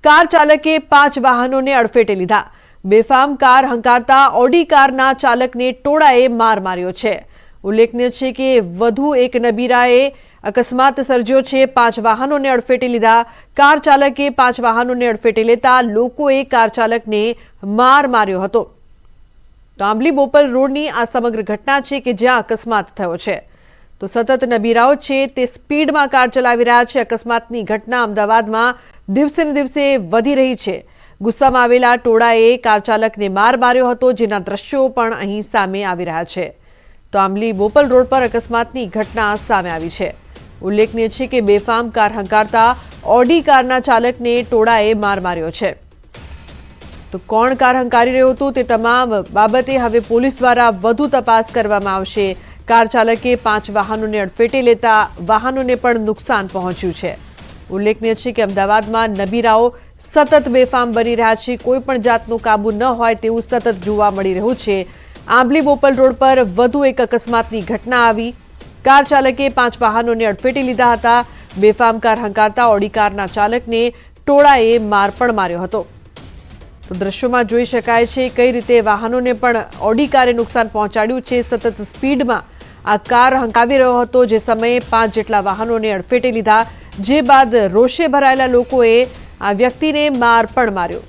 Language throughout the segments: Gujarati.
કાર ચાલકે 5 વાહનોને અડફેટે લીધા। બેફામ કાર હંકારતા ઓડી કારના ચાલકને ટોળાએ માર માર્યો છે। ઉલ્લેખનીય છે કે વધુ એક નબીરાએ અકસ્માત સર્જ્યો છે। 5 વાહનોને અડફેટે લીધા। કાર ચાલકે 5 વાહનોને અડફેટે લેતા લોકોએ કાર ચાલકને માર માર્યો હતો। તો આંબલી બોપલ રોડની આ સમગ્ર ઘટના છે કે જ્યાં અકસ્માત થયો છે। તો સતત નબીરાઓ છે તે સ્પીડમાં કાર ચલાવી રહ્યા છે। અકસ્માતની ઘટના અમદાવાદમાં દિવસે ને દિવસે વધી રહી છે। ગુસ્સામાં આવેલા ટોળાએ કાર ચાલકને માર માર્યો હતો, જેના દ્રશ્યો પણ અહીં સામે આવી રહ્યા છે। તો આંબલી બોપલ રોડ પર અકસ્માતની ઘટના સામે આવી છે। ઉલ્લેખનીય છે કે બેફામ કાર હંકારતા ઓડી કારના ચાલકને ટોળાએ માર માર્યો છે। તો કોણ કાર હંકારી રહ્યું હતું તે તમામ બાબતે હવે પોલીસ દ્વારા વધુ તપાસ કરવામાં આવશે। કાર ચાલકે 5 વાહનોને અડફેટે લેતા વાહનોને પણ નુકસાન પહોંચ્યું છે। ઉલ્લેખનીય છે કે અમદાવાદમાં નબીરાઓ સતત બેફામ બની રહ્યા છે। કોઈ પણ જાતનો કાબુ ન હોય તેવું સતત જોવા મળી રહ્યું છે। આંબલી બોપલ રોડ પર વધુ એક અકસ્માતની ઘટના આવી। કાર ચાલકે 5 વાહનોને અડફેટે લીધા હતા। બેફામ કાર હંકારતા ઓડી કારના ચાલકને ટોળાએ માર પણ માર્યો હતો। તો દ્રશ્યોમાં જોઈ શકાય છે કઈ રીતે વાહનોને પણ ઓડી કારે નુકસાન પહોંચાડ્યું છે। સતત સ્પીડમાં આ કાર હંકાવી રહ્યો હતો, જે સમયે 5 જેટલા વાહનોને અડફેટે લીધા, જે બાદ રોષે ભરાયેલા લોકોએ આ વ્યક્તિને માર પણ માર્યો।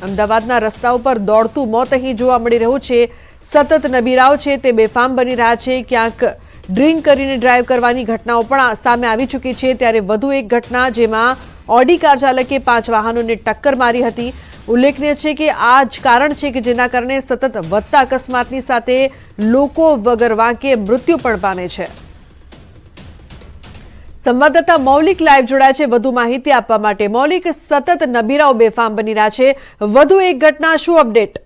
અમદાવાદના રસ્તાઓ પર દોડતું મોત અહીં જોવા મળી રહ્યું છે। સતત નબીરાઓ છે તે બેફામ બની રહ્યા છે। ક્યાંક ડ્રિંક કરીને ડ્રાઈવ કરવાની ઘટનાઓ પણ સામે આવી ચૂકી છે। ત્યારે વધુ એક ઘટના જેમાં ઓડી કાર ચાલકે 5 વાહનોને ટક્કર મારી હતી। ઉલ્લેખનીય છે કે આ જ કારણ છે કે જેના કારણે સતત વધતા અકસ્માતની સાથે લોકો વગર વાંકે મૃત્યુ પણ પામે છે। સંવાદદાતા મૌલિક લાઈવ જોડાયા છે વધુ માહિતી આપવા માટે। મૌલિક, સતત નબીરાઓ બેફામ બની રહ્યા છે, વધુ એક ઘટના, શું અપડેટ?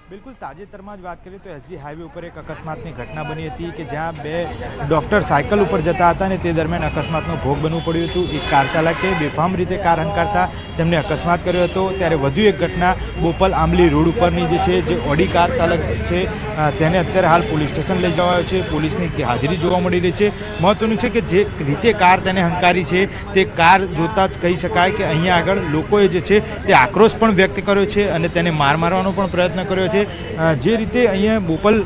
બિલકુલ, તાજેતરમાં જ વાત કરીએ તો એસજી હાઈવે ઉપર એક અકસ્માતની ઘટના બની હતી કે જ્યાં 2 ડોક્ટર સાયકલ ઉપર જતા હતા અને તે દરમિયાન અકસ્માતનો ભોગ બનવું પડ્યું હતું। એક કાર ચાલકે બેફામ રીતે કાર હંકારતા તેમને અકસ્માત કર્યો હતો। ત્યારે વધુ એક ઘટના બોપલ આંબલી રોડ ઉપરની જે ઓડી કાર ચાલક છે તેને અત્યારે હાલ પોલીસ સ્ટેશન લઈ જવાયો છે। પોલીસની હાજરી જોવા મળી રહી છે। મહત્વનું છે કે જે રીતે કાર તેને હંકારી છે તે કાર જોતા જ કહી શકાય કે અહીંયા આગળ લોકોએ જે છે તે આક્રોશ પણ વ્યક્ત કર્યો છે અને તેને માર મારવાનો પણ પ્રયત્ન કર્યો છે। જે રીતે અહીંયા બોપલ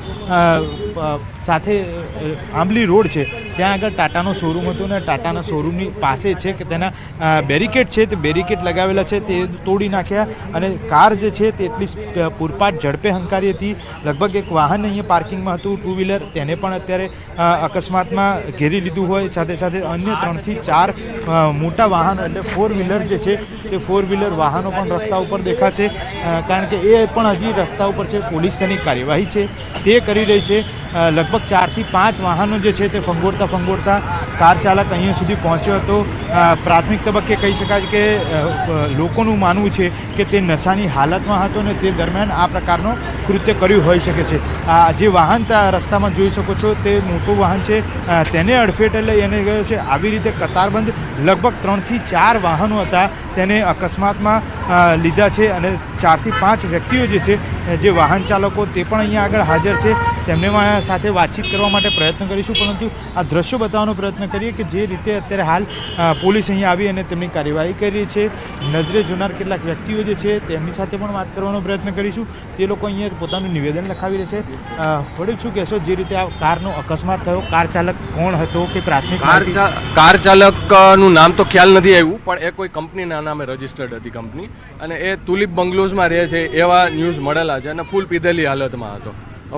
સાથે આંબલી રોડ છે ત્યાં આગળ ટાટાનો શોરૂમ હતો અને ટાટાના શોરૂમની પાસે છે કે તેના બેરિકેડ છે તે બેરિકેડ લગાવેલા છે તે તોડી નાખ્યા અને કાર જે છે તે એટલી પૂરપાટ ઝડપે હંકારી હતી। લગભગ એક વાહન અહીંયા પાર્કિંગમાં હતું, 2 વ્હીલર, તેને પણ અત્યારે અકસ્માતમાં ઘેરી લીધું હોય। સાથે સાથે અન્ય 3 થી 4 મોટા વાહનો એટલે 4 વ્હીલર જે છે તે 4 વ્હીલર વાહનો પણ રસ્તા ઉપર દેખાશે, કારણ કે એ પણ હજી રસ્તા ઉપર છે। પોલીસ તેની કાર્યવાહી છે તે કરી રહી છે। લગભગ 4 થી 5 વાહનો જે છે તે ફંગોળતા કાર ચાલક અહીંયા સુધી પહોંચ્યો હતો। પ્રાથમિક તબક્કે કહી શકાય કે લોકોનું માનવું છે કે તે નશાની હાલતમાં હતો અને તે દરમિયાન આ પ્રકારનો કૃત્ય કર્યું હોઈ શકે છે। જે વાહન રસ્તામાં જોઈ શકો છો તે મોટું વાહન છે, તેને અડફેટે લઈ એને ગયો છે। આવી રીતે કતારબંધ લગભગ 3 થી 4 વાહનો હતા તેને અકસ્માતમાં લીધા છે અને 4 થી 5 વ્યક્તિઓ જે છે જે વાહન ચાલકો તે પણ અહીંયા આગળ હાજર છે। તેમને સાથે વાતચીત કરવા માટે પ્રયત્ન કરીશું, પરંતુ આ દ્રશ્યો બતાવવાનો પ્રયત્ન કરીએ કે જે રીતે અત્યારે હાલ પોલીસ અહીંયા આવી અને તેમની કાર્યવાહી કરી રહી છે। નજરે જોનાર કેટલાક વ્યક્તિઓ જે છે તેમની સાથે પણ વાત કરવાનો પ્રયત્ન કરીશું। તે લોકો અહીંયા પોતાનું નિવેદન લખાવી રહે છે। વડીલ, શું કહેશો જે રીતે આ કારનો અકસ્માત થયો, કાર ચાલક કોણ હતો કે પ્રાથમિક કાર ચાલકનું નામ તો ખ્યાલ નથી આવ્યું, પણ એ કોઈ કંપનીના નામે રજીસ્ટર્ડ હતી કંપની, અને એ તુલિપ બંગલોઝમાં રહે છે એવા ન્યૂઝ મળેલા છે અને ફૂલ પીધેલી હાલતમાં હતો।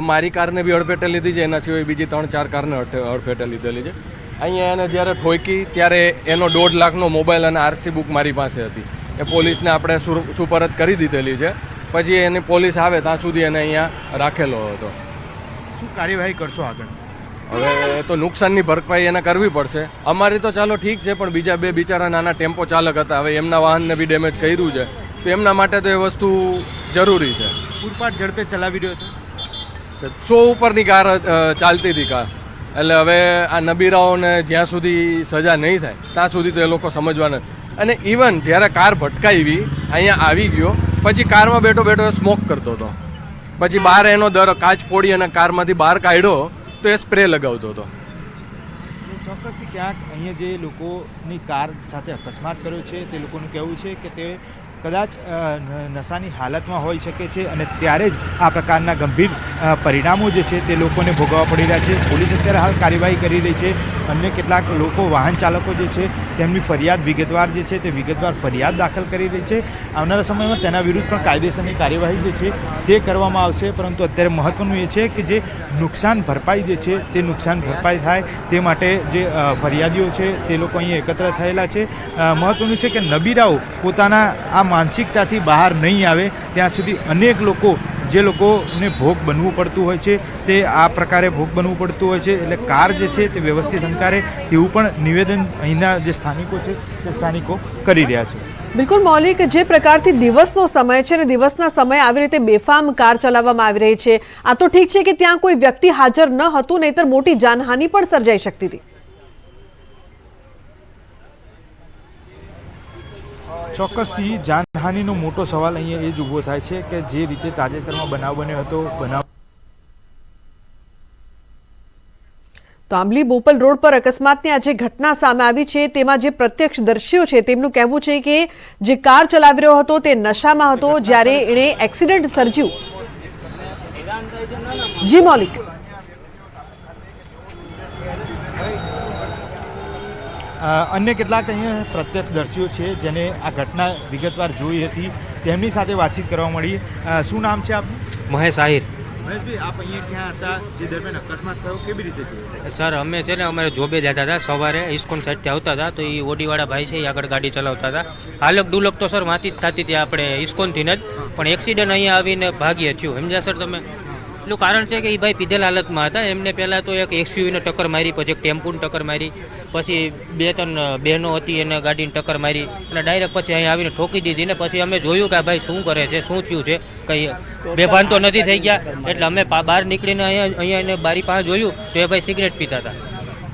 મારી કારને બી અડફેટે લીધી છે, એના સિવાય બીજી 3-4 કારને અડફેટે લીધેલી છે। અહીંયા એને જ્યારે ઠોકી ત્યારે એનો 1.5 લાખનો મોબાઈલ અને આરસી બુક મારી પાસે હતી, એ પોલીસને આપણે સુપરત કરી દીધેલી છે। પછી એની પોલીસ આવે ત્યાં સુધી એને અહીંયા રાખેલો હતો। શું કાર્યવાહી કરશો આગળ? હવે તો નુકસાનની ભરપાઈ એને કરવી પડશે। અમારી તો ચાલો ઠીક છે, પણ બીજા 2 બિચારા નાના ટેમ્પો ચાલક હતા, હવે એમના વાહનને બી ડેમેજ કર્યું છે, તો એમના માટે તો એ વસ્તુ જરૂરી છે। પૂરપાટ ઝડપે ચલાવી રહ્યો હતો, 100 ઉપરની કાર ચાલતી હતી કાર, એટલે હવે આ નબીરાઓને જ્યાં સુધી સજા નહીં થાય ત્યાં સુધી તો એ લોકો સમજવાના। અને ઇવન જ્યારે કાર ભટકાવી અહીંયા આવી ગયો પછી કારમાં બેઠો બેઠો સ્મોક કરતો હતો, પછી બહાર એનો કાચ ફોડી અને કારમાંથી બહાર કાઢ્યો તો એ સ્પ્રે લગાવતો હતો। ચોક્કસથી ક્યાંક અહીંયા જે લોકોની કાર સાથે અકસ્માત કર્યો છે તે લોકોનું કહેવું છે કે તે કદાચ નશાની હાલતમાં હોઈ શકે છે અને ત્યારે જ આ પ્રકારના ગંભીર પરિણામો જે છે તે લોકોને ભોગવવા પડી રહ્યા છે. પોલીસ અત્યારે હાલ કાર્યવાહી કરી રહી છે. અન્ય કેટલાક લોકો વાહન ચાલકો જે છે તેમની ફરિયાદ વિગતવાર જે છે તે વિગતવાર ફરિયાદ દાખલ કરી રહી છે. આવનારા સમયમાં તેના વિરુદ્ધ પણ કાયદેસરની કાર્યવાહી જે છે તે કરવામાં આવશે. પરંતુ અત્યારે મહત્ત્વનું એ છે કે જે નુકસાન ભરપાઈ જે છે તે નુકસાન ભરપાઈ થાય તે માટે જે ફરિયાદીઓ છે તે લોકો અહીં એકત્ર થયેલા છે. મહત્ત્વનું છે કે નબીરાઓ પોતાના આ માનસિકતાથી બહાર નહીં આવે ત્યાં સુધી અનેક લોકો જે લોકોને ભોગ બનવું પડતું હોય છે તે આ પ્રકારે ભોગ બનવું પડતું હોય છે. એટલે કાર જે છે તે વ્યવસ્થિત હંકારે તેવું પણ નિવેદન અહીંના જે સ્થાનિકો છે તે સ્થાનિકો કરી રહ્યા છે. બિલકુલ મૌલિક, જે પ્રકારથી દિવસનો સમય છે અને દિવસના સમયે આવી રીતે બેફામ કાર ચલાવવામાં આવી રહી છે, આ તો ઠીક છે કે ત્યાં કોઈ વ્યક્તિ હાજર ન હતું, નહીતર મોટી જાનહાનિ પણ સર્જાઈ શકતી હતી. ચોક્કસથી જાનહાનિનો મોટો સવાલ અહીંયા એ જ ઊભો થાય છે કે જે રીતે તાજેતરમાં બનાવ બન્યો હતો, તો આંબલી બોપલ રોડ પર અકસ્માતની આજે ઘટના સામે આવી છે. તેમાં જે પ્રત્યક્ષદર્શીઓ છે તેમનું કહેવું છે કે જે કાર ચલાવી રહ્યો હતો તે નશામાં હતો જ્યારે એણે એક્સિડન્ટ સર્જ્યું. જી મૌલિક. અન્ય કેટલાક અહીંયા પ્રત્યક્ષદર્શીઓ છે જેને આ ઘટના વિગતવાર જોઈ હતી, તેમની સાથે વાતચીત કરવા મળી. શું નામ છે આપનું? મહેશ આહિર. મહેશભાઈ, આપ અહીંયા ક્યાં હતા જે દરમિયાન અકસ્માત થયો, કેવી રીતે થયો? સર, અમે છે ને અમારે જોબે જતા હતા, સવારે ઇસ્કોન સાઈડથી આવતા હતા, તો એ ઓડીવાળા ભાઈ છે એ આગળ ગાડી ચલાવતા હતા. હાલક ડુલક તો સર વાંચી જ થતી હતી આપણે ઇસ્કોનથી જ, પણ એક્સિડન્ટ અહીંયા આવીને ભાગ્ય થયું. સમજ્યા સર તમે? એટલું કારણ છે કે એ ભાઈ પીધેલ હાલતમાં હતા. એમને પહેલાં તો એક એક્સયુવીને ટક્કર મારી, પછી એક ટેમ્પોને ટક્કર મારી, પછી 2-3 બહેનો હતી એને ગાડીને ટક્કર મારી અને ડાયરેક્ટ પછી અહીંયા આવીને ઠોકી દીધી ને પછી અમે જોયું કે આ ભાઈ શું કરે છે, શું થયું છે, કંઈ બેભાન તો નથી થઈ ગયા. એટલે અમે બહાર નીકળીને અહીંયા એને બારી પાસે જોયું તો એ ભાઈ સિગરેટ પીતા હતા.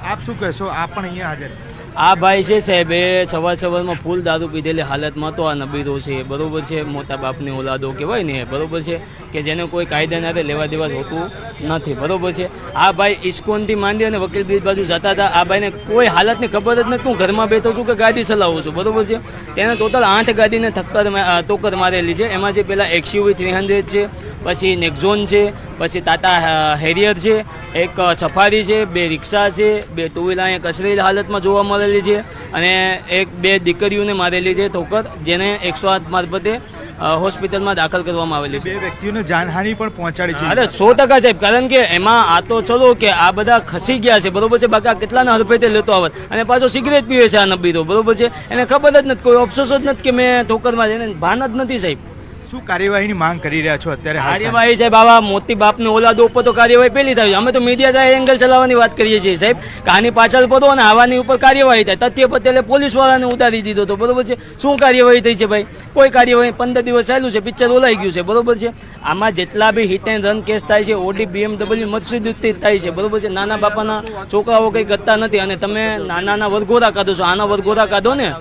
આપ શું કહેશો? આપ પણ અહીંયા હાજર? આ ભાઈ છે સાહેબ એ સવારમાં ફૂલ દારૂ પીધેલી હાલતમાં તો આ નબીરો છે, બરોબર છે, મોટા બાપની ઓલાદો કહેવાય ને, બરોબર છે, કે જેને કોઈ કાયદાના લેવા દેવા હોતું નથી, બરોબર છે. આ ભાઈ ઇસ્કોનથી માંડી અને વકીલ બ્રિજ બાજુ જતા હતા. આ ભાઈને કોઈ હાલતની ખબર જ નથી, હું ઘરમાં બેઠો છું કે ગાડી ચલાવું છું, બરોબર છે. તેને ટોટલ 8 ગાડીને ટોકર મારેલી છે. એમાં જે પેલા XUV 300 છે, પછી નેક્ઝોન છે, પછી ટાટા હેરિયર છે, એક સફારી છે, 2 રિક્ષા છે, 2 ટુ વ્હીલર અહીંયા કચરેલી હાલતમાં જોવા મળેલી છે અને 2 દીકરીઓને મારેલી છે ઠોકર, જેને 108 મારફતે હોસ્પિટલમાં દાખલ કરવામાં આવેલી છે. 2 વ્યક્તિઓને જાનહાનિ પણ પહોંચાડી છે. અરે 100% સાહેબ, કારણ કે એમાં આ તો ચલો કે આ બધા ખસી ગયા છે, બરોબર છે, બાકી કેટલાના હરફેટે લેતો આવત અને પાછો સિગરેટ પીવે છે આ નબીરો, બરોબર છે. એને ખબર જ નથી, કોઈ અફસોસ જ નથી કે મેં ઠોકરમાં જઈને ભાન જ નથી સાહેબ. શું કાર્યવાહીની માંગ કરી રહ્યા છો અત્યારે? કાર્યવાહી સાહેબ, આવા મોટી બાપની ઓલાદો ઉપર તો કાર્યવાહી પેલી થાય. અમે તો મીડિયા એંગલ ચલાવવાની વાત કરીએ છીએ સાહેબ, કે આની પાછળ પડો અને આવાની ઉપર કાર્યવાહી થાય. તથ્ય પટેલે પોલીસ વાળાને ઉતારી દીધો તો, બરોબર છે. શું કાર્યવાહી થઈ છે ભાઈ? કોઈ કાર્યવાહી. 15 દિવસ ચાલ્યું છે, પિક્ચર ઓલાઈ ગયું છે, બરોબર છે. આમાં જેટલા બી હિટ એન્ડ રન કેસ થાય છે ઓડી BMW મર્સિડીઝથી થાય છે, બરોબર છે. નાના બાપાના છોકરાઓ કંઈ કરતા નથી અને તમે નાના વરઘોડા કાઢો છો, આના વરઘોડા કાઢો ને,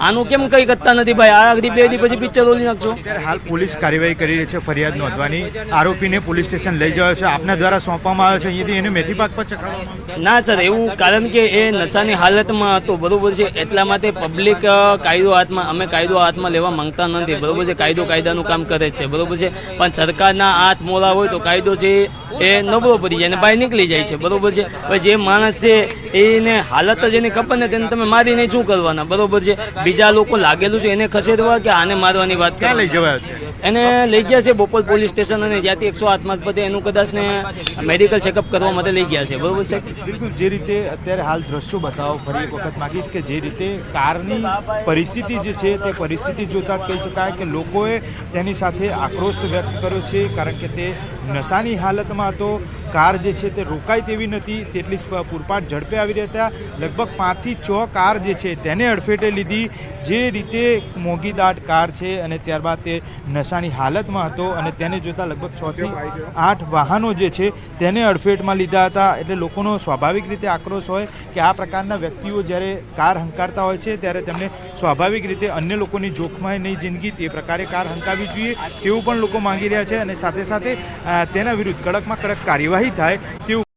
આનું કેમ કંઈ કરતા નથી ભાઈ? આ 2 દી પછી પિક્ચર ઓલી નાખશો. હાલ પોલીસ કાર્યવાહી કરી રહી છે, ફરિયાદ નોંધવાની. આરોપીને પોલીસ સ્ટેશન લઈ જવાયો છે, આપના દ્વારા સોંપવામાં આવ્યો છે. અહીંયાથી એને મેથી પાક પર ચકાવવામાં ના સર, એવું કારણ કે એ નશાની હાલતમાં હતો, બરોબર છે. એટલા માટે પબ્લિક કાયદો હાથમાં, અમે કાયદો હાથમાં લેવા માંગતા નથી, બરોબર છે. કાયદો કાયદાનું કામ કરે છે, બરોબર છે. પણ સરકારના હાથ મોડા હોય તો કાયદો છે એ નબળો પડી જાય અને બહાર નીકળી જાય છે, બરોબર છે. હવે જે માણસ છે એને હાલત જ એની ખબર ને તેને તમે મારીને શું કરવાના, બરોબર છે. બીજા લોકો લાગેલું છે એને ખસેડવા કે આને મારવાની વાત ક્યાં લઈ જવાયો? એને લઈ ગયા છે બોપલ પોલીસ સ્ટેશન અને ત્યાંથી 108 મારફતે એનું કદાચ ને મેડિકલ ચેકઅપ કરવા માટે લઈ ગયા છે, બરોબર છે. બિલકુલ, જે રીતે અત્યારે હાલ દ્રશ્યો બતાવો, ફરી એક વખત માંગીશ કે જે રીતે કારની પરિસ્થિતિ જે છે તે પરિસ્થિતિ જોતા જ કહી શકાય કે લોકોએ તેની સાથે આક્રોશ વ્યક્ત કર્યો છે, કારણ કે તે નશાની હાલતમાં હતો. કાર જે છે તે રોકાય તેવી નથી, તેટલી પૂરપાટ ઝડપે આવી રહ્યા હતા. લગભગ 5 થી 6 કાર જે છે તેને અડફેટે લીધી. જે રીતે મોંઘીદાટ કાર છે અને ત્યારબાદ તે નશાની હાલતમાં હતો અને તેને જોતા લગભગ 6 થી 8 વાહનો જે છે તેને અડફેટમાં લીધા હતા. એટલે લોકોનો સ્વાભાવિક રીતે આક્રોશ હોય કે આ પ્રકારના વ્યક્તિઓ જ્યારે કાર હંકારતા હોય છે ત્યારે તેમને સ્વાભાવિક રીતે અન્ય લોકોની જોખમાય નહીં જિંદગી, તે પ્રકારે કાર હંકારવી જોઈએ તેવું પણ લોકો માંગી રહ્યા છે અને સાથે સાથે તેના વિરુદ્ધ કડકમાં કડક કાર્યવાહી થાય તેવું